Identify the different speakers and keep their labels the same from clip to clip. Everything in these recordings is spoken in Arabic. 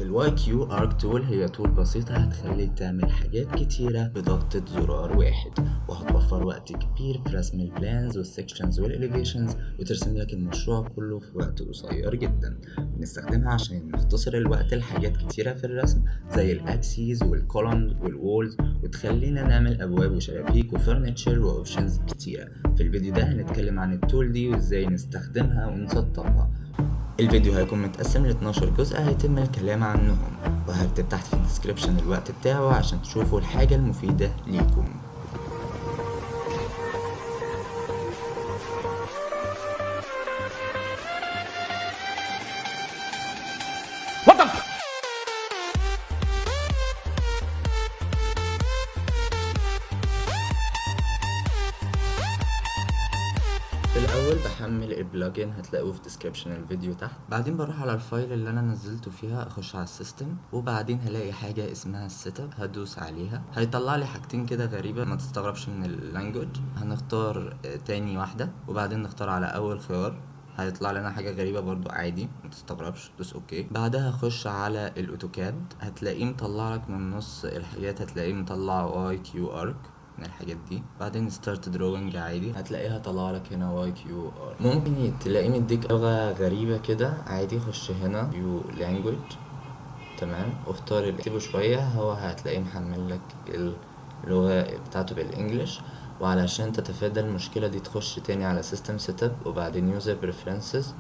Speaker 1: الواي كيو ارك تول هي تول بسيطة هتخليك تعمل حاجات كتيرة بضغطة زرار واحد، وهتوفر وقت كبير في رسم البلانز والسكشنز والإليفيشنز، وترسم لك المشروع كله في وقت قصير جدا. بنستخدمها عشان نختصر الوقت لحاجات كتيرة في الرسم زي الأكسيز والكولومز والوولز، وتخلينا نعمل أبواب وشبابيك وفرنتشر وأوبشنز كتيرة. في الفيديو ده هنتكلم عن التول دي وإزاي نستخدمها ونسطبها. الفيديو هيكون متقسم ل 12 جزء هيتم الكلام عنهم، وهكتب تحت في الديسكريبشن الوقت بتاعه عشان تشوفوا الحاجة المفيدة ليكم. في الاول بحمل البلجن، هتلاقوه في ديسكريبشن الفيديو تحت. بعدين بروح على الفايل اللي انا نزلته فيها، اخش على السيستم، وبعدين هلاقي حاجه اسمها السيت اب، هدوس عليها هيطلع لي حاجتين كده غريبه، ما تستغربش من اللانجوج. هنختار تاني واحده، وبعدين نختار على اول خيار، هيطلع لنا حاجه غريبه برضو عادي ما تستغربش، دوس اوكي. بعدها اخش على الاوتوكاد، هتلاقيه مطلع لك من نص الحاجات، هتلاقيه مطلع واي كيو ارك من الحاجات دي. بعدين ستارت دروينج عادي، هتلاقيها طلع لك هنا واي كيو ار. ممكن تلاقيه مديك لغه غريبه كده عادي، خش هنا يو لانجوج، تمام، واختار اكتبه شويه، هو هتلاقيه محمل لك اللغه بتاعته بالانجلش. وعلشان تتفادى المشكله دي تخش تاني على سيستم سيت اب، وبعدين يوزر بريفرنسز،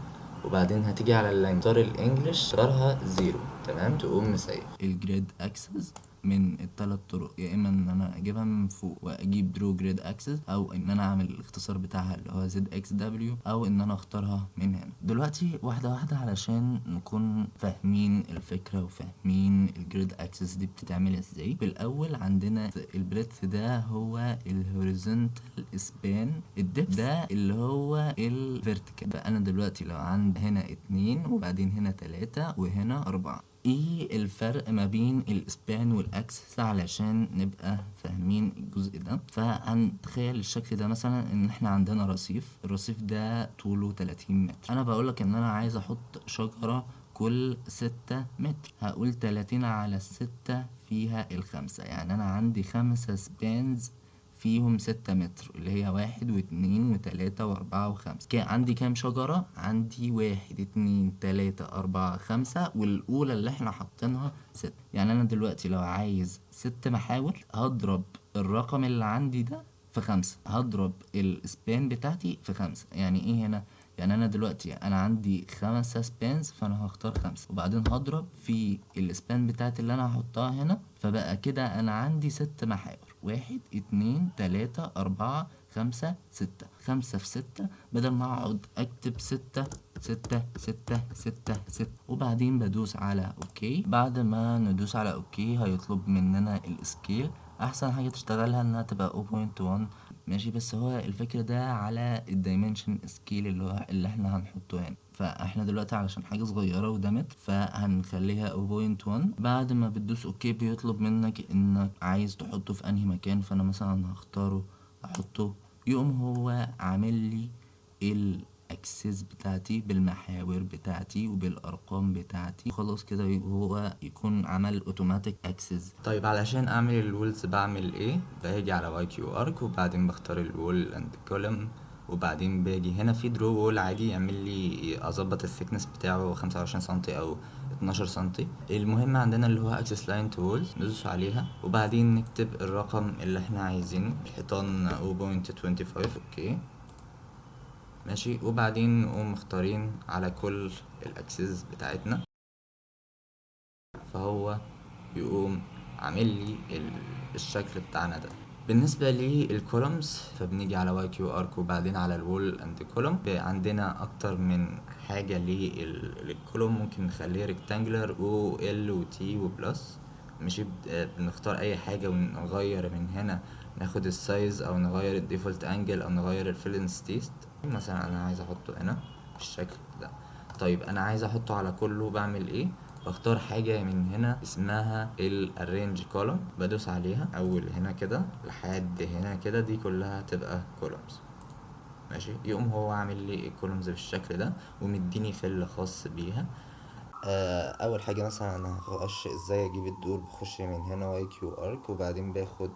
Speaker 1: وبعدين هتيجي على اللانجوج، تختار الانجلش، تختارها زيرو، تمام، تقوم مسيف الجريد اكسس من الثلاث طرق، يا اما ان انا اجيبها من فوق واجيب درو جريد اكسس، او ان انا اعمل الاختصار بتاعها اللي هو زد اكس دبليو، او ان انا اختارها من هنا. دلوقتي واحده واحده علشان نكون فاهمين الفكره وفاهمين الجريد اكسس دي بتتعمل ازاي. بالاول عندنا البريدث، ده هو الهوريزونتال سبان، الدبث ده اللي هو الفيرتيكال. فانا دلوقتي لو عندي هنا 2 وبعدين هنا 3 وهنا 4، ايه الفرق ما بين الاسبان والاكسس علشان نبقى فاهمين الجزء ده؟ فهنتخيل الشكل ده مثلا، ان احنا عندنا رصيف، الرصيف ده طوله 30 متر. انا بقولك ان انا عايز احط شجرة كل 6 متر، هقول 30 على 6 فيها الخمسة، يعني انا عندي 5 سبانز فيهم 6 متر، اللي هي 1 و2 و3 و4 و5. عندي كام شجرة؟ عندي 1 2 3 4 5، والأولى اللي احنا حاطينها 6. يعني أنا دلوقتي لو عايز 6 محاور، هضرب الرقم اللي عندي ده في 5، هضرب السبان بتاعتي في 5. يعني ايه هنا؟ يعني انا دلوقتي انا عندي 5 سبانز، فانا هختار 5، وبعدين هضرب في السبان بتاعتي اللي انا هحطها هنا، فبقى كده انا عندي 6 محاور، 1 2 3 4 5 6. 5 في 6، بدل ما اقعد اكتب 6 وبعدين بدوس على اوكي. بعد ما ندوس على اوكي هيطلب مننا السكيل. احسن حاجة تشتغلها انها تبقى 0.1، ماشي، بس هو الفكرة ده على الدايمنشن سكيل اللي احنا هنحطه هنا. فاحنا دلوقتي علشان حاجة صغيرة وده متر، فهنخليها 0.1. بعد ما بتدوس اوكي بيطلب منك انك عايز تحطه في انهي مكان، فانا مثلا هختاره احطه، يقوم هو عامل لي الاكسس بتاعتي بالمحاور بتاعتي وبالارقام بتاعتي، خلاص كده هو يكون عمل اوتوماتيك اكسس. طيب علشان اعمل الولز بعمل ايه؟ باجي على واي كيو ارك، وبعدين بختار الوول اند كولم، وبعدين باجي هنا في درو وول عادي يعمل لي اظبط الثيكنس بتاعه 25 سنتي او 12 سنتي. المهم عندنا اللي هو اكسس لاين تولز، ندوس عليها وبعدين نكتب الرقم اللي احنا عايزينه. الحيطان 0.25، اوكي ماشي، وبعدين نقوم مختارين على كل الاكسس بتاعتنا، فهو يقوم عامل لي الشكل بتاعنا ده. بالنسبة للكولومز فبنيجي على واي كيو ارك، وبعدين على الوول اند كولوم. عندنا اكتر من حاجة للكولوم، ممكن نخليه ريكتانجلر او ال وتي وبلس، ماشي. بنختار اي حاجة ونغير من هنا، ناخد السايز او نغير الديفولت انجل او نغير الفيلن ستيست. مثلا انا عايز احطه هنا بالشكل ده. طيب انا عايز احطه على كله، بعمل ايه؟ بختار حاجة من هنا اسمها الارينج كولوم، بدوس عليها اول هنا كده لحد هنا كده، دي كلها تبقى كولومز، ماشي. يقوم هو عامل لي الكولومز بالشكل ده، ومديني فيل خاص بيها. اول حاجه مثلا انا هخش ازاي اجيب الدور، بخش من هنا واي كيو ارك، وبعدين باخد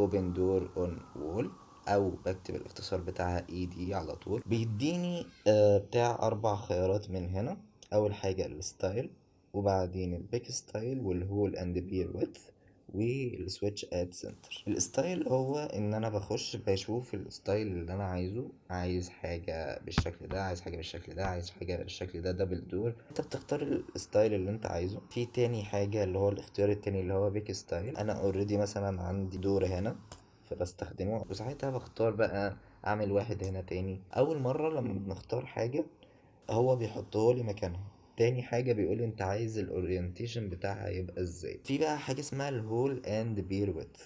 Speaker 1: open door on wall، او بكتب الاختصار بتاعها اي دي على طول. بيديني بتاع 4 خيارات من هنا. اول حاجه الستايل، وبعدين البيك ستايل والهول اند بير ويدث والسويتش اد سنتر. الستايل هو ان انا بخش بشوف الستايل اللي انا عايزه، عايز حاجه بالشكل ده، عايز حاجه بالشكل ده، عايز حاجه بالشكل ده دبل دور. انت بتختار الستايل اللي انت عايزه. في تاني حاجه اللي هو الاختيار التاني اللي هو بيك ستايل. انا اوريدي مثلا عندي دور هنا فبستخدمه، وساعتها بختار بقى اعمل واحد هنا تاني. اول مره لما بنختار حاجه هو بيحطه لي مكانها. تاني حاجة بيقول انت عايز الاورينتيشن بتاعها يبقى ازاي. في بقى حاجة اسمها الهول اند بير ويدث.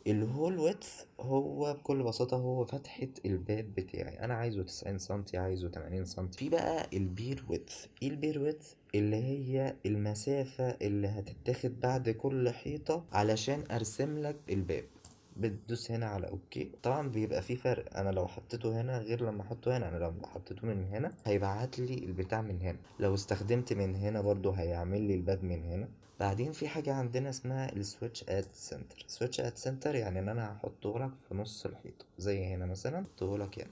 Speaker 1: الهول ويدث هو بكل بساطة هو فتحة الباب بتاعي، انا عايزه 90 سنتي، عايزه 80 سنتي. في بقى البير ويدث. ايه البير ويدث؟ اللي هي المسافة اللي هتتاخد بعد كل حيطة علشان ارسم لك الباب. بتدوس هنا على اوكي. طبعا بيبقى في فرق، انا لو حطيته هنا غير لما احطه هنا. انا لو حطيته من هنا هيبعت لي البتاع من هنا، لو استخدمت من هنا برضو هيعمل لي الباب من هنا. بعدين في حاجة عندنا اسمها السويتش اد سنتر. سويتش اد سنتر يعني ان انا هحطه لك في نص الحيطة، زي هنا مثلا احطه لك هنا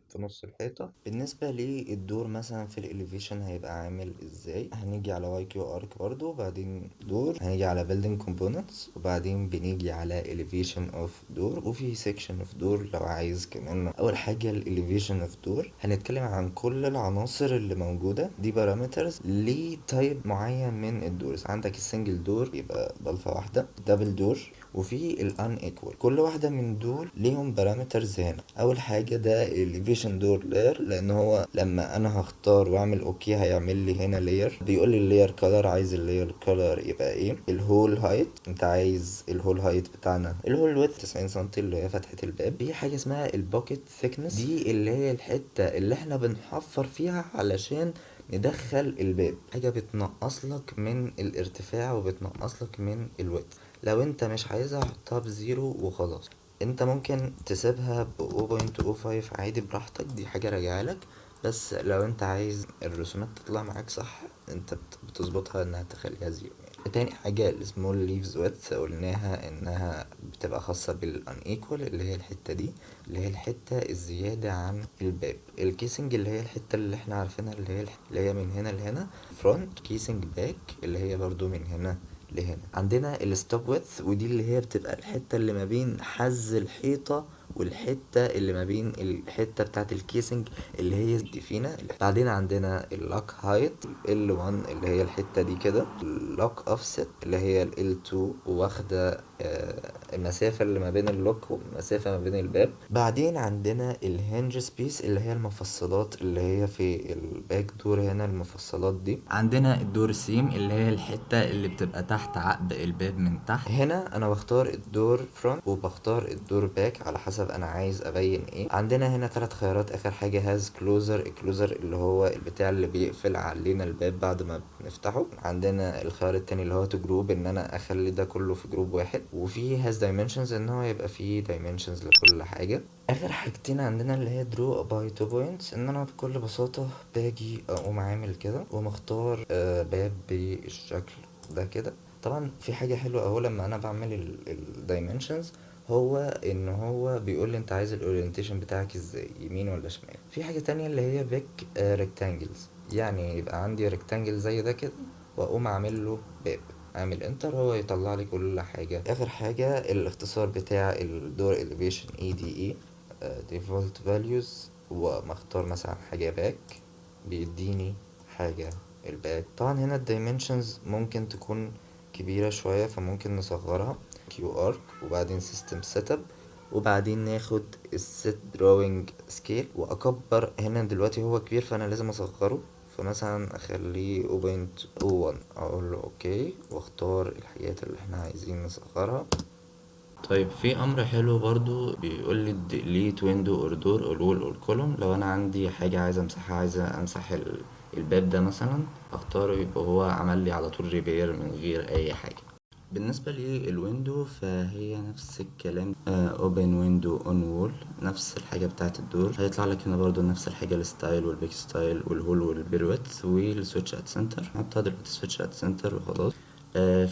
Speaker 1: في نص الحيطة. بالنسبة للدور مثلا في الاليفيشن هيبقى عامل ازاي، هنيجي على واي كيو ارك برضو، وبعدين دور، هنيجي على building components، وبعدين بنيجي على elevation of door، وفي section of door لو عايز كمان. اول حاجة الاليفيشن of door هنتكلم عن كل العناصر اللي موجودة دي parameters لتايب معين من الدورز. عندك السنجل دور يبقى ضلفة واحدة، دبل دور، وفي الان ايكوال. كل واحدة من دول ليهم بارامترز هنا. اول حاجة ده elevation door layer، لان هو لما انا هختار واعمل اوكي هيعمل لي هنا layer. بيقول لي اللاير color، عايز اللاير color يبقى ايه. الهول هايت، انت عايز الهول هايت بتاعنا الهول ويدث 90 سنتي اللي هي فتحة الباب. في حاجة اسمها البوكيت thickness، دي اللي هي الحتة اللي احنا بنحفر فيها علشان ندخل الباب. حاجة بتنقص لك من الارتفاع وبتنقص لك من الويدث. لو انت مش عايزها حطها بزيرو وخلاص. انت ممكن تسيبها ب 0.05 عادي براحتك، دي حاجة راجعلك. بس لو انت عايز الرسومات تطلع معاك صح، انت بتظبطها انها تخليها زيرو يعني. تاني حاجة السمول ليفز ويدث، قلناها انها بتبقى خاصة بالان ايكوال، اللي هي الحتة دي اللي هي الحتة الزيادة عن الباب. الكيسنج اللي هي الحتة اللي احنا عارفينها، اللي هي من هنا لهنا. فرونت كيسنج باك اللي هي برضو من هنا لهنا. عندنا الستوب ويدث، ودي اللي هي بتبقى الحتة اللي ما بين حز الحيطة والحتة اللي ما بين الحتة بتاعت الكيسنج اللي هي الدفينة. بعدين عندنا اللوك هايت L1 اللي هي الحتة دي كده. اللوك اوفست اللي هي ال L2 واخدة المسافة اللي ما بين اللوك والمسافة ما بين الباب. بعدين عندنا الهنج سبيس اللي هي المفصلات اللي هي في الباك دور هنا. المفصلات دي عندنا الدور سيم اللي هي الحتة اللي بتبقى تحت عقب الباب من تحت. هنا انا بختار الدور فرونت وبختار الدور باك على حسب انا عايز ابين ايه. عندنا هنا 3 خيارات. اخر حاجة هاز كلوزر. الكلوزر اللي هو البتاع اللي بيقفل علينا الباب بعد ما بنفتحه. عندنا الخيار التاني اللي هو تو جروب، ان انا اخلي ده كله في جروب واحد. وفي هاز دايمنشنز، ان هو يبقى فيه دايمنشنز لكل حاجة. اخر حاجتين عندنا اللي هي درو باي تو بوينتس، ان انا بكل بساطة باجي اقوم عامل كده ومختار باب بالشكل ده كده. طبعا في حاجة حلوة اهو لما انا بعمل الدايمنشنز، هو ان هو بيقول لي انت عايز الاورينتيشن بتاعك ازاي، يمين ولا شمال. في حاجة تانية اللي هي بيك ريكتانجلز، يعني يبقى عندي ريكتانجل زي ده كده واقوم اعمل له باب، اعمل انتر هو يطلع لي كل حاجة. اخر حاجة الاختصار بتاع الدور elevation EDE default values، ومختار مثلا حاجة باك بيديني حاجة الباك. طبعا هنا الدايمنشنز ممكن تكون كبيرة شوية فممكن نصغرها كيو ارك، وبعدين سيستم سيت اب، وبعدين ناخد السيت دروينج سكيل واكبر. هنا دلوقتي هو كبير فانا لازم اصغره، فمثلا اخليه 0.01، اقول له اوكي واختار الحاجات اللي احنا عايزين نصغرها. طيب في امر حلو برضو بيقول لي delete window or door or wall or column. لو انا عندي حاجة عايز امسحها، عايز امسح الباب ده مثلا، اختاره يبقى هو عمل لي على طول ريبير من غير اي حاجة. بالنسبة للويندو فهي نفس الكلام، open window on wall، نفس الحاجة بتاعة الدور. هيطلع لك هنا برضو نفس الحاجة، الستايل والبيك ستايل والهول والبيروت والسويتش ات سنتر. هحطها دلوقتي سويتش ات سنتر وخلاص.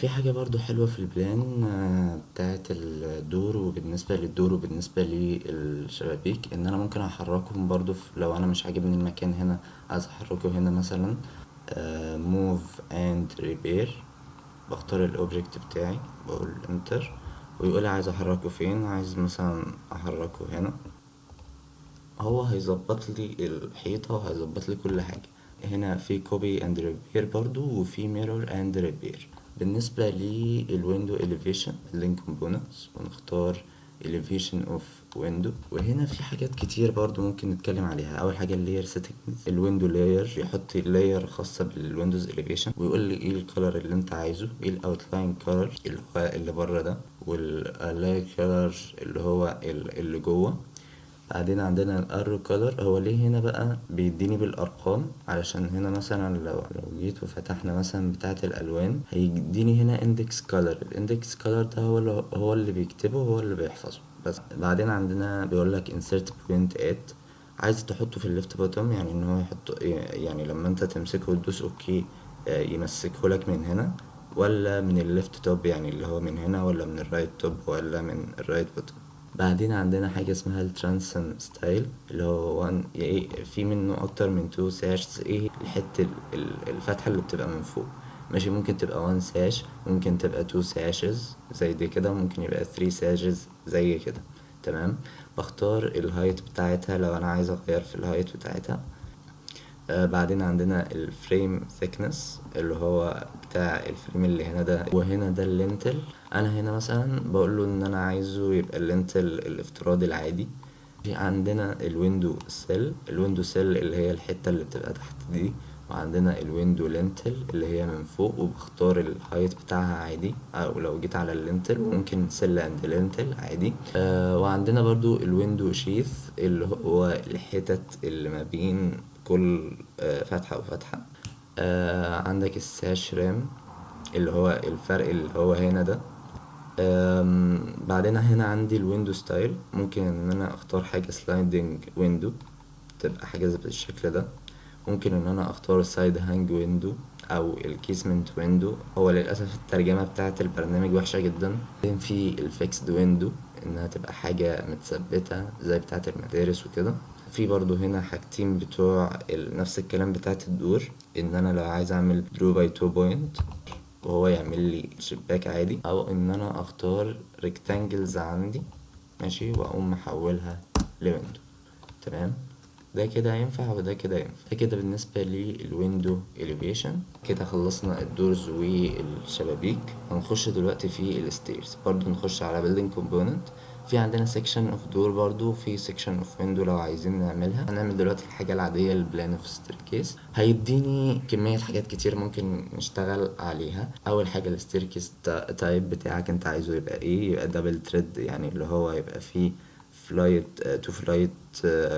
Speaker 1: في حاجة برضو حلوة في البلان بتاعة الدور، وبالنسبة للدور وبالنسبة للشبابيك، ان انا ممكن احركهم برضو لو انا مش عاجبني المكان هنا، عايز احركه هنا مثلا. move and repair، بختار الاوبجكت بتاعي، بقول انتر، ويقول عايز احركه فين. عايز مثلا احركه هنا، هو هيظبط لي الحيطة وهيظبط لي كل حاجة. هنا في كوبي اند ريبير برضو، وفي ميرور اند ريبير. بالنسبة للويندو elevation link components، ونختار elevation of window. وهنا في حاجات كتير برضو ممكن نتكلم عليها. اول حاجة اللاير settings، الويندو لاير يحط لاير خاصة بالويندوز elevation، ويقول لي ايه الكولر اللي انت عايزه، ايه الاوتلاين كولر اللي هو اللي بره ده، والالاين كولر اللي هو اللي جوه. بعدين عندنا الارو كولر، هو ليه هنا بقى بيديني بالارقام؟ علشان هنا مثلا لو جيت وفتحنا مثلا بتاعة الالوان، هيديني هنا اندكس كولر. الاندكس كولر ده هو اللي بيكتبه، هو اللي بيحفظه بس. بعدين عندنا بيقولك insert point at، عايز تحطه في الليفت بوتوم، يعني ان هو يحطه، يعني لما انت تمسكه وتدوس اوكي يمسكه لك من هنا، ولا من الليفت توب، يعني اللي هو من هنا، ولا من الرايت توب، ولا من الرايت بوتوم. بعدين عندنا حاجة اسمها الترانسن ستايل، اللي هو في منه اكتر من تو ساشز. ايه الحتة الفتحة اللي بتبقى من فوق؟ ماشي، ممكن تبقى وان ساش، ممكن تبقى تو ساشز زي دي كده، ممكن يبقى ثري ساشز زي كده. تمام. بختار الهايت بتاعتها لو انا عايز اغير في الهايت بتاعتها. بعدين عندنا الفريم ثيكنس، اللي هو بتاع الفريم اللي هنا ده، وهنا ده اللينتل. انا هنا مثلا بقول له ان انا عايزه يبقى اللينتل الافتراضي العادي. في عندنا الويندو سيل، الويندو سيل اللي هي الحتة اللي بتبقى تحت دي. وعندنا الويندو لينتل اللي هي من فوق، وبختار الهايت بتاعها عادي، او لو جيت على اللينتل ممكن سيل اند لينتل عادي. وعندنا برضو الويندو شيث، اللي هو الحتت اللي ما بين كل فتحة وفتحة. عندك الساش رام، اللي هو الفرق اللي هو هنا ده. بعدين هنا عندي الويندو ستايل، ممكن ان انا اختار حاجة سلايدنج ويندو، تبقى حاجة زي بالشكل ده. ممكن ان انا اختار سايد هانج ويندو، او الكيسمنت ويندو. هو للاسف الترجمة بتاعة البرنامج وحشة جدا. بعدين في الفيكسد ويندو، انها تبقى حاجة متثبتة زي بتاعة المدارس وكده. في برضو هنا حاجتين بتوع نفس الكلام بتاعة الدور، ان انا لو عايز اعمل درو باي تو بوينت وهو يعمل لي شباك عادي، او ان انا اختار ريكتانجلز عندي ماشي، واقوم محولها لويندو. تمام. ده كده ينفع وده كده ينفع. ده كده بالنسبة للويندو إليفيشن. كده خلصنا الدورز والشبابيك. هنخش دلوقتي في الستيرز، برضو نخش على building component. في عندنا section of door، برضو في section of window لو عايزين نعملها. هنعمل دلوقتي الحاجة العادية البلان اوف staircase. هيديني كمية حاجات كتير ممكن نشتغل عليها. أول حاجة الستيركيس تايب بتاعك انت عايزه يبقى ايه، يبقى دبل تريد، يعني اللي هو يبقى فيه فلايت تو فلايت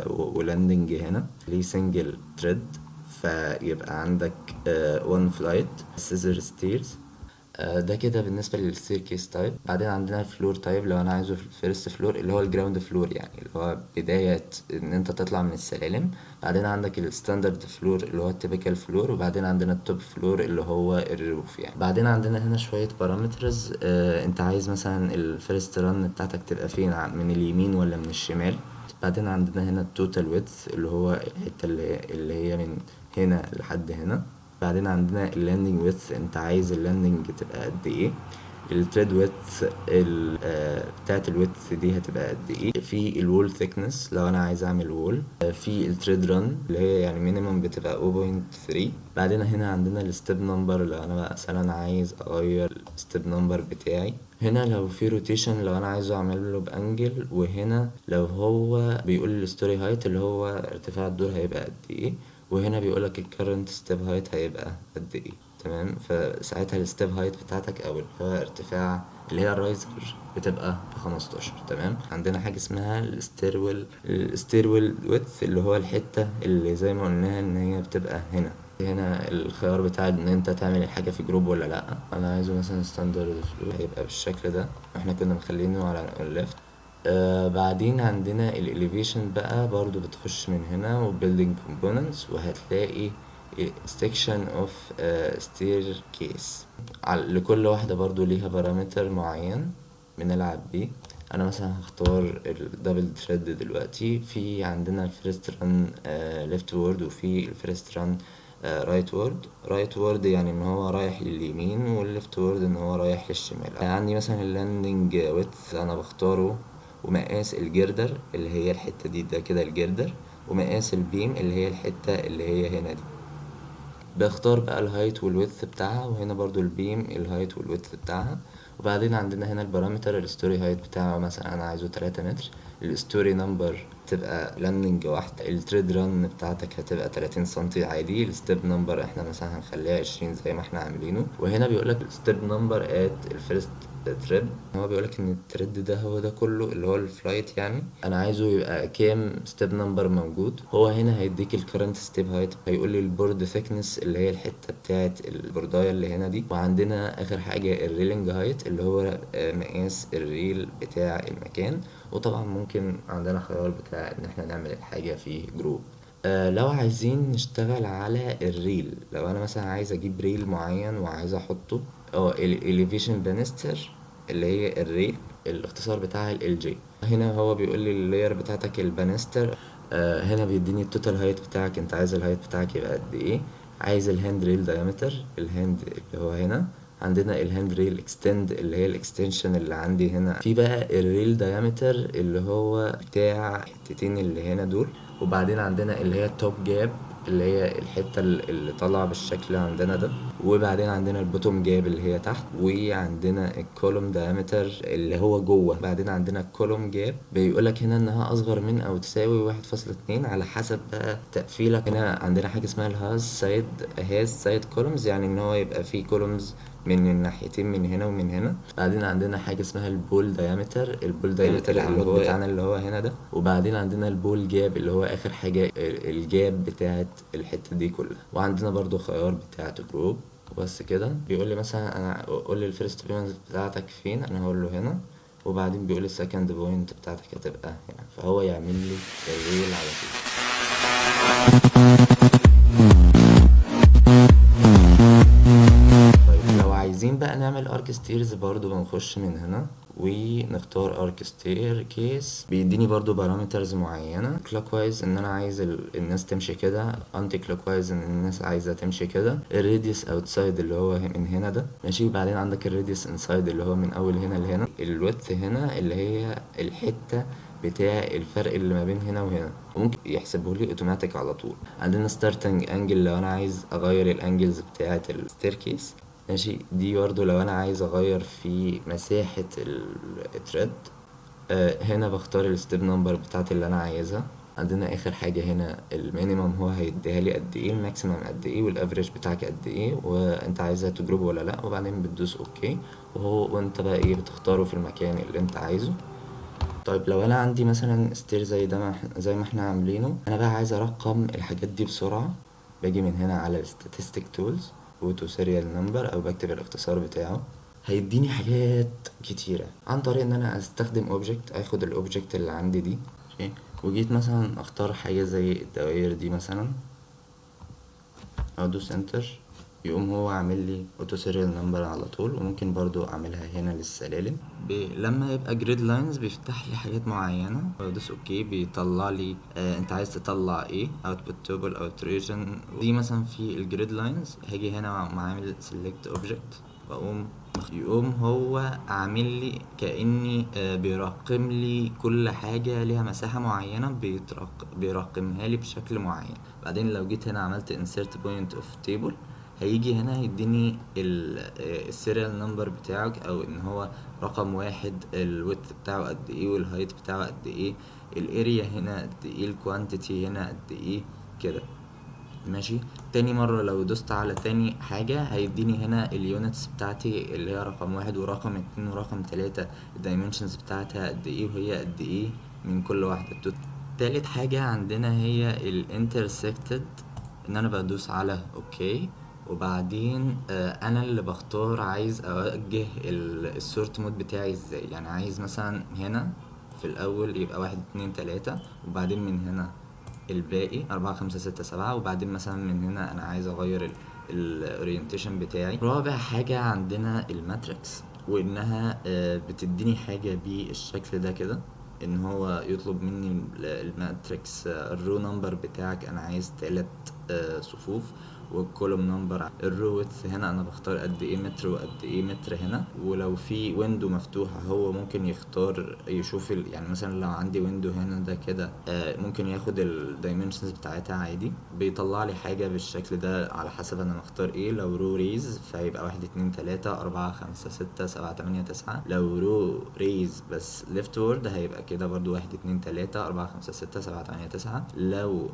Speaker 1: ولاندنج. هنا ليه سنجل تريد، فيبقى عندك وان فلايت سيزر ستيرز. ده كده بالنسبة للستيركيس تايب. بعدين عندنا الفلور تايب، لو انا عايزه في الفيرست فلور اللي هو الجراوند فلور، يعني اللي هو بداية ان انت تطلع من السلالم. بعدين عندك الستاندرد فلور اللي هو التيبيكال فلور. وبعدين عندنا التوب فلور اللي هو الروف يعني. بعدين عندنا هنا شوية بارامترز، انت عايز مثلا الفيرست ران بتاعتك تبقى فين، من اليمين ولا من الشمال. بعدين عندنا هنا التوتال ويدث، اللي هو الحتة اللي هي من هنا لحد هنا. بعدين عندنا اللاندنج ويدث، انت عايز اللاندنج تبقى قد ايه. التريد ويدث بتاعت الويدث دي هتبقى قد ايه. في الوول ثيكنس لو انا عايز اعمل وول. في التريد ران اللي هي يعني مينيمم بتبقى 0.3. بعدين هنا عندنا الستيب نمبر، لو انا مثلا عايز اغير الستيب نمبر بتاعي. هنا لو في روتيشن لو انا عايزه اعمل له بانجل. وهنا لو هو بيقول الستوري هايت اللي هو ارتفاع الدور هيبقى قد ايه. وهنا بيقولك الكرنت ستيب هايت هيبقى قد ايه. تمام. فساعتها الستيب هايت بتاعتك او اللي هو ارتفاع اللي هي الرايزر بتبقى ب15. تمام. عندنا حاجه اسمها الستيرويل ويدث، اللي هو الحته اللي زي ما قلناها ان هي بتبقى هنا هنا الخيار بتاع ان انت تعمل الحاجة في جروب ولا لا. انا عايزه مثلا ستاندرد فلو، هيبقى بالشكل ده، احنا كنا مخلينه على الليفت. بعدين عندنا الاليفيشن بقى برضو بتخش من هنا، وبيلدينج كومبوننتس، وهتلاقي section of staircase. لكل واحدة برضو ليها بارامتر معين بنلعب بيه. انا مثلا هختار الدبل ثريد دلوقتي. في عندنا الفيرست ران ليفت وورد، وفي الفيرست ران رايت وورد. رايت وورد يعني ان هو رايح لليمين، والليفت وورد ان هو رايح للشمال. عندي مثلا اللاندنج ويدث انا بختاره، ومقاس الجردر اللي هي الحتة دي، ده كده الجردر، ومقاس البيم اللي هي الحتة اللي هي هنا دي. بختار بقى الهايت والويدث بتاعها، وهنا برضو البيم الهايت والويدث بتاعها. وبعدين عندنا هنا البارامتر الستوري هايت بتاعه، مثلا انا عايزه 3 متر. الستوري نمبر تبقى لاندنج واحدة. التريد ران بتاعتك هتبقى 30 سنتي عادي. الستيب نمبر احنا مثلا هنخليها 20 زي ما احنا عاملينه. وهنا بيقولك الستيب نمبر ات الفيرست تريد. هو بيقولك ان التريد ده هو ده كله اللي هو الفلايت يعني. انا عايزه يبقى كام ستيب نمبر موجود. هو هنا هيديك الكرنت ستيب هايت، هيقول لي البورد ثيكنس اللي هي الحته بتاعه البوردايه اللي هنا دي. وعندنا اخر حاجه الريلينج هايت اللي هو مقاس الريل بتاع المكان. وطبعا ممكن عندنا خيار بتاع ان احنا نعمل الحاجه في جروب. لو عايزين نشتغل على الريل، لو انا مثلا عايز اجيب ريل معين وعايز احطه، الاليفيشن بانستر اللي هي الريل، الاختصار بتاعها ال جي. هنا هو بيقول لي اللاير بتاعتك البانستر. هنا بيديني التوتال هايت بتاعك، انت عايز الهايت بتاعك يبقى قد ايه. عايز الهاند ريل دايمتر، الهاند اللي هو هنا. عندنا الهاند ريل اكستند اللي هي الاكستنشن اللي عندي هنا. في بقى الريل دايمتر اللي هو بتاع الحتتين اللي هنا دول. وبعدين عندنا اللي هي التوب جاب اللي هي الحتة اللي طالعة بالشكل عندنا ده. وبعدين عندنا البوتوم جاب اللي هي تحت. وعندنا الكولوم دايمتر اللي هو جوه. بعدين عندنا الكولوم جاب بيقولك هنا انها اصغر من او تساوي 1.2 على حسب بقى تقفيلك. هنا عندنا حاجة اسمها هاز سايد كولومز، يعني ان هو يبقى فيه كولومز من الناحيتين، من هنا ومن هنا. بعدين عندنا حاجة اسمها البول دايمتر. البول دايمتر اللي هو بتاعنا اللي هو هنا ده. وبعدين عندنا البول جاب اللي هو اخر حاجة، الجاب بتاعت الحتة دي كلها. وعندنا برضو خيار بتاعت جروب. وبس كده. بيقول لي مثلا انا قول لي الفيرست بوينت بتاعتك فين، انا هقول له هنا. وبعدين بيقول لي السكند بوينت بتاعتك هتبقى هنا، فهو يعمل لي الريل على طول. طيب لو عايزين بقى نعمل ارك ستيرز برضو بنخش من هنا ونختار ارك ستير كيس. بيديني برضو بارامترز معينة. كلوك وايز ان انا عايز الناس تمشي كده، انتي كلوك وايز ان الناس عايزة تمشي كده. الراديوس اوتسايد اللي هو من هنا ده ماشي. وبعدين عندك الراديوس انسايد اللي هو من اول هنا لهنا. الويدث هنا اللي هي الحتة بتاع الفرق اللي ما بين هنا وهنا، وممكن يحسبه لي اوتوماتيك على طول. عندنا ستارتنج انجل لو انا عايز اغير الانجلز بتاعه الستيركيس ماشي. دي برضو لو انا عايز اغير في مساحة التريد. هنا بختار الستيب نمبر بتاعتي اللي انا عايزها. عندنا اخر حاجة هنا المينيمم هو هيديها لي قد ايه، الماكسيمم قد ايه، والافريج بتاعك قد ايه، وانت عايزها تجروب ولا لا. وبعدين بتدوس اوكي، وانت بقى ايه بتختاره في المكان اللي انت عايزه. طيب لو انا عندي مثلا ستير زي ده زي ما احنا عاملينه، انا بقى عايز ارقم الحاجات دي بسرعة. باجي من هنا على الستاتستيك تولز اوتو سيريال نمبر، او بكتب الاختصار بتاعه. هيديني حاجات كتيرة عن طريق ان انا استخدم اوبجكت. اخد الاوبجكت اللي عندي دي ماشي. وجيت مثلا اختار حاجة زي الدوائر دي مثلا، ادوس انتر، يقوم هو عامل لي اوتو سيريال نمبر على طول. وممكن برضو اعملها هنا للسلالم. لما يبقى جريد لاينز بيفتح لي حاجات معينه، بدوس اوكي بيطلع لي انت عايز تطلع ايه، اوتبوت توبل او تريجن. دي مثلا في الجريد لاينز هاجي هنا عامل سيلكت اوبجكت، يقوم هو عامل لي كأني بيرقم لي كل حاجة ليها مساحة معينة، بيرقمها لي بشكل معين. بعدين لو جيت هنا عملت insert point of table، هيجي هنا يديني السيريال نمبر بتاعك، او ان هو رقم واحد الويت بتاعه قد ايه، والهايت بتاعه قد ايه، الاريا هنا قد ايه، الكوانتيتي هنا قد ايه كده ماشي. تاني مرة لو دوست على تاني حاجة هيديني هنا اليونتس بتاعتي اللي هي رقم واحد ورقم اتنين ورقم تلاتة، الدايمنشنز بتاعتها قد ايه وهي قد ايه من كل واحدة. تالت حاجة عندنا هي الانترسكتد ان انا بدوس على اوكي، وبعدين انا اللي بختار عايز اوجه السورت مود بتاعي ازاي. يعني عايز مثلا هنا في الاول يبقى 1 2 3، وبعدين من هنا الباقي 4 5 6 7، وبعدين مثلا من هنا انا عايز اغير الاورينتيشن بتاعي. رابع حاجة عندنا الماتريكس، وانها بتديني حاجة بالشكل ده كده، ان هو يطلب مني الماتريكس الرو نمبر بتاعك انا عايز 3 صفوف، والكولوم نمبر الرو ويدث هنا انا بختار قد ايه متر وقد ايه متر هنا. ولو في ويندو مفتوحة هو ممكن يختار يشوف يعني مثلا لو عندي ويندو هنا ده كده ممكن ياخد الدايمنشنز بتاعتها عادي، بيطلع لي حاجة بالشكل ده على حسب انا مختار ايه. لو رو ريز فيبقى 1 2 3 4 5 6 7 8 9. لو رو ريز بس ليفت وورد هيبقى كده برضو 1 2 3 4 5 6 7 8 9. لو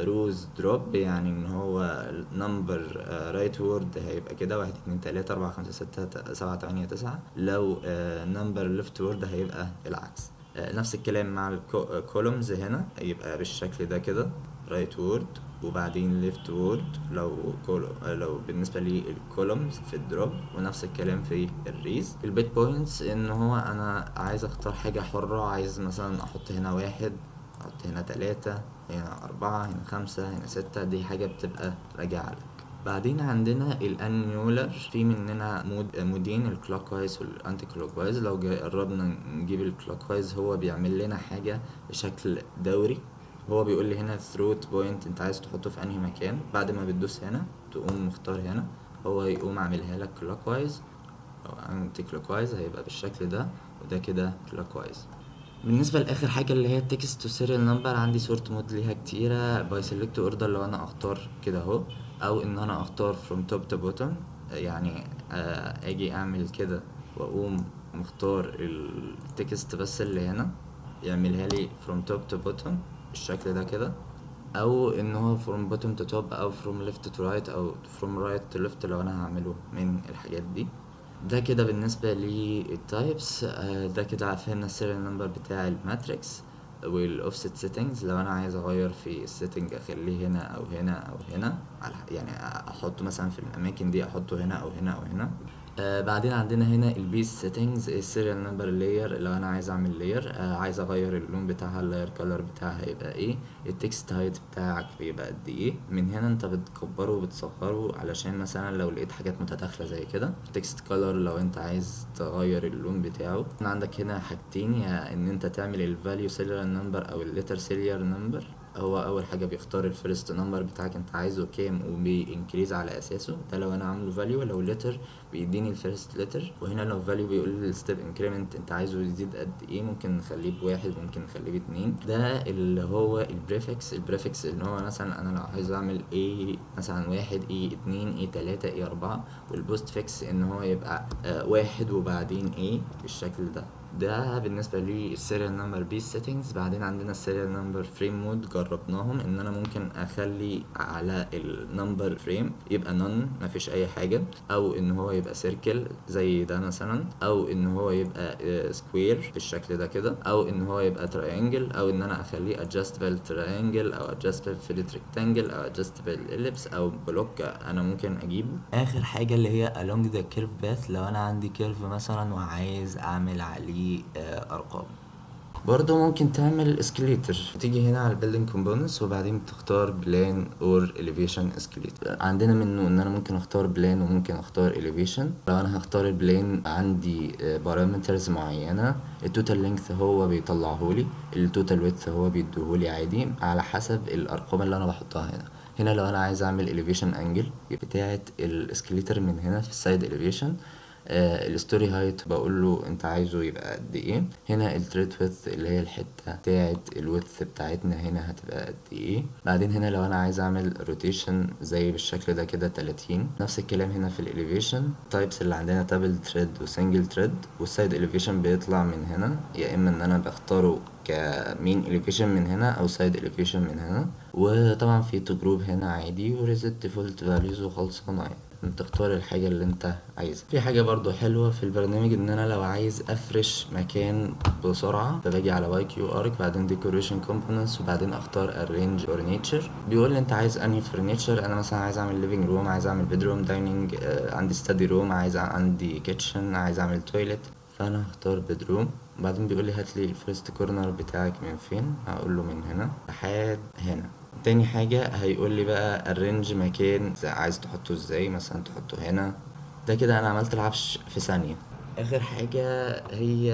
Speaker 1: روز دروب يعني ان هو نمبر رايت وورد هيبقى كده 1 2 3 4 5 6 7 8 9. لو نمبر ليفت وورد هيبقى العكس. نفس الكلام مع الكولومز هنا يبقى بالشكل ده كده رايت وورد وبعدين ليفت وورد لو بالنسبه للكولومز في الدروب، ونفس الكلام في الريز. البيت بوينتس ان هو انا عايز اختار حاجه حره، عايز مثلا احط هنا 1، احط هنا 3، هنا 4، هنا 5، هنا 6. دي حاجه بتبقى راجعه لك. بعدين عندنا الانيولر، في مننا مودين، الكلوك وايز والانتي كلوك وايز. لو قربنا نجيب الكلوك وايز هو بيعمل لنا حاجه بشكل دوري. هو بيقول لي هنا ثروت بوينت انت عايز تحطه في انهي مكان، بعد ما بتدوس هنا تقوم مختار هنا، هو يقوم عاملها لك كلوك وايز او انتي كلوك وايز، هيبقى بالشكل ده. وده كده كلوك وايز. بالنسبه لاخر حاجه اللي هي التكست تو سيريال نمبر، عندي سورت مود ليها كتيره. باي سيلكت اوردر لو انا اختار كده اهو، او ان انا اختار فروم توب تو بوتtom، يعني اجي اعمل كده واقوم مختار التكست بس اللي هنا يعملها لي فروم توب تو بوتtom بالشكل ده كده، او ان هو from bottom to top، او from left to right، او from right to left لو انا هعمله من الحاجات دي. ده كده بالنسبة للتايبس. ده كده فهمنا السيريال نمبر بتاع الماتريكس والاوفست سيتنجز. لو انا عايز اغير في السيتنج اخليه هنا او هنا او هنا، يعني احطه مثلا في الاماكن دي، احطه هنا او هنا او هنا. بعدين عندنا هنا البيس سيتنجز، السيريال نمبر لاير. لو انا عايز اعمل لاير عايز اغير اللون بتاعها، اللاير كولر بتاعها هيبقى ايه، التكست هايت بتاعك بيبقى قد ايه. من هنا انت بتكبره وبتصغره علشان مثلا لو لقيت حاجات متداخله زي كده. التكست كولر لو انت عايز تغير اللون بتاعه. عندك هنا حاجتين، يا ان انت تعمل الفاليو سيريال نمبر او الليتر سيريال نمبر. هو اول حاجه بيختار الفيرست نمبر بتاعك انت عايزه كام وبينكريز على اساسه. ده لو انا عامله فاليو. لو لتر بيديني الفيرست لتر. وهنا لو فاليو بيقول لي الستيب انكريمنت انت عايزه يزيد قد ايه، ممكن نخليه ب1، ممكن نخليه ب2. ده اللي هو البريفكس. البريفكس اللي هو مثلا انا لو عايز اعمل ايه مثلا 1 ايه 2 ايه 3 ايه 4. والبوست فيكس ان هو يبقى 1 وبعدين ايه بالشكل ده. ده بالنسبه للسيريال نمبر بيس سيتنجز. بعدين عندنا السيريال نمبر فريم مود، جربناهم ان انا ممكن اخلي على النمبر فريم يبقى نون مفيش اي حاجه، او ان هو يبقى سيركل زي ده مثلا، او ان هو يبقى سكوير بالشكل ده كده، او ان هو يبقى تراينجل، او ان انا اخليه ادجستبل تراينجل، او ادجستبل فيلت ريكتانجل، او ادجستبل اليبس، او بلوك انا ممكن اجيبه. اخر حاجه اللي هي along the curve path، لو انا عندي كيرف مثلا وعايز اعمل عليه ارقام. برضو ممكن تعمل اسكليتر. تيجي هنا على البيلدينج كومبوننتس وبعدين بتختار بلان اور اليفيشن اسكليتر. عندنا منه ان انا ممكن اختار بلان وممكن اختار اليفيشن. لو انا هختار البلان عندي بارامترز معينه. التوتال لينث هو بيطلعهولي، التوتال ويدث هو بيديهولي عادي على حسب الارقام اللي انا بحطها هنا. هنا لو انا عايز اعمل اليفيشن انجل بتاعه الاسكليتر من هنا في السايد اليفيشن، الستوري هايت بقول له انت عايزه يبقى قد ايه. هنا التريد ويدث اللي هي الحته بتاعه الويدث بتاعتنا هنا هتبقى قد ايه. بعدين هنا لو انا عايز اعمل روتيشن زي بالشكل ده كده 30. نفس الكلام هنا في الاليفيشن. تايبس اللي عندنا دبل تريد وسنجل تريد. والسايد اليفيشن بيطلع من هنا، يا اما ان انا بختاره كمين اليفيشن من هنا او سايد اليفيشن من هنا. وطبعا في تو جروب هنا عادي وريزت ديفولت فاليوز وخلصانه يعني. تختار الحاجة اللي انت عايزها. في حاجة برضو حلوة في البرنامج ان انا لو عايز افرش مكان بسرعة فباجي على واي كيو ارك بعدين ديكوريشن كومبوننتس وبعدين اختار arrange furniture. بيقول لي انت عايز انهي فرنيتشر. انا مثلا عايز اعمل ليفينج روم، عايز اعمل بيدروم، دايننج، عندي ستادي روم، عندي كيتشن، عايز اعمل تويلت. فانا هختار بيدروم. بعدين بيقول لي هات لي الفيرست كورنر بتاعك من فين، هقول له من هنا لحد هنا. تاني حاجة هيقول لي بقى arrange مكان عايز تحطه ازاي، مثلا تحطه هنا. ده كده انا عملت العفش في ثانية. اخر حاجة هي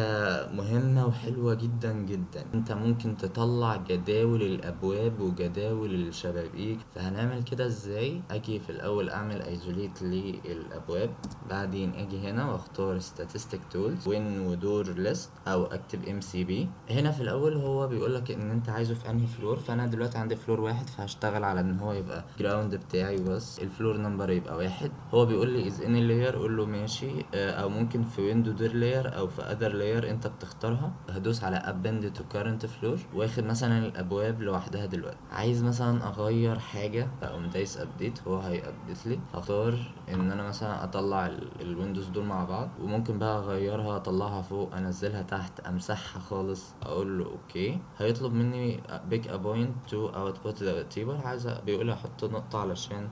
Speaker 1: مهمة وحلوة جدا جدا، انت ممكن تطلع جداول الابواب وجداول الشبابيك. فهنعمل كده ازاي؟ اجي في الاول اعمل ايزوليت للابواب، بعدين اجي هنا واختار statistic tools وين ودور list او اكتب MCB. هنا في الاول هو بيقولك ان انت عايزه في انهي فلور، فانا دلوقتي عندي فلور واحد فهشتغل على ان هو يبقى جراوند بتاعي بس الفلور نمبر يبقى واحد. هو بيقول لي is any layer، اقول له ماشي. او ممكن في ويندو دور layer او في other layer انت بتختارها. هدوس على append to current floor واخد مثلا الابواب لوحدها. دلوقتي عايز مثلا اغير حاجه اقوم دايس ابديت، هو هيابديت لي. هختار ان انا مثلا اطلع الويندوز دول مع بعض، وممكن بقى اغيرها، اطلعها فوق، انزلها تحت، امسحها خالص، اقول له اوكي. هيطلب مني pick a point to output the table. بيقول لي احط نقطه علشان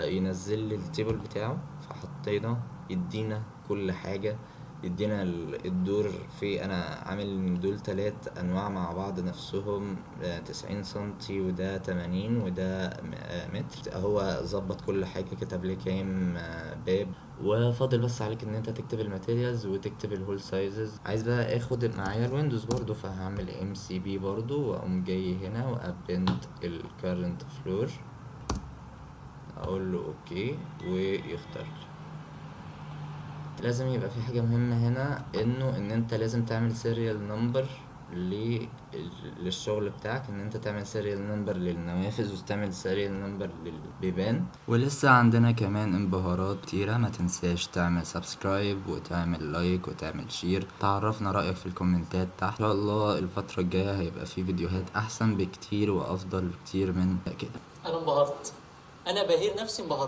Speaker 1: ينزل لي التيبل بتاعه. فحطينا يدينا كل حاجه، يدينا الدور. في انا عامل دول 3 انواع مع بعض نفسهم، 90 سنتي وده 80 وده متر. هو ظبط كل حاجة، كتب لي كام باب. وفاضل بس عليك ان انت تكتب الماتيريالز وتكتب الهول سايزز. عايز بقى اخد معايا الويندوز برضو، فهعمل MCB برضو واقوم جاي هنا وابند الكارنت فلور، اقول له اوكي ويختار لي. لازم يبقى في حاجة مهمة هنا، انه ان انت لازم تعمل سيريال نمبر للشغل بتاعك، ان انت تعمل سيريال نمبر للنوافذ وتعمل سيريال نمبر للبيبان. ولسه عندنا كمان انبهارات كتيرة. ما تنساش تعمل سبسكرايب وتعمل لايك وتعمل شير. تعرفنا رأيك في الكومنتات تحت. ان شاء الله الفترة الجاية هيبقى في فيديوهات احسن بكتير وافضل بكتير من كده.
Speaker 2: انا انبهرت، انا بهير نفسي انبهرت.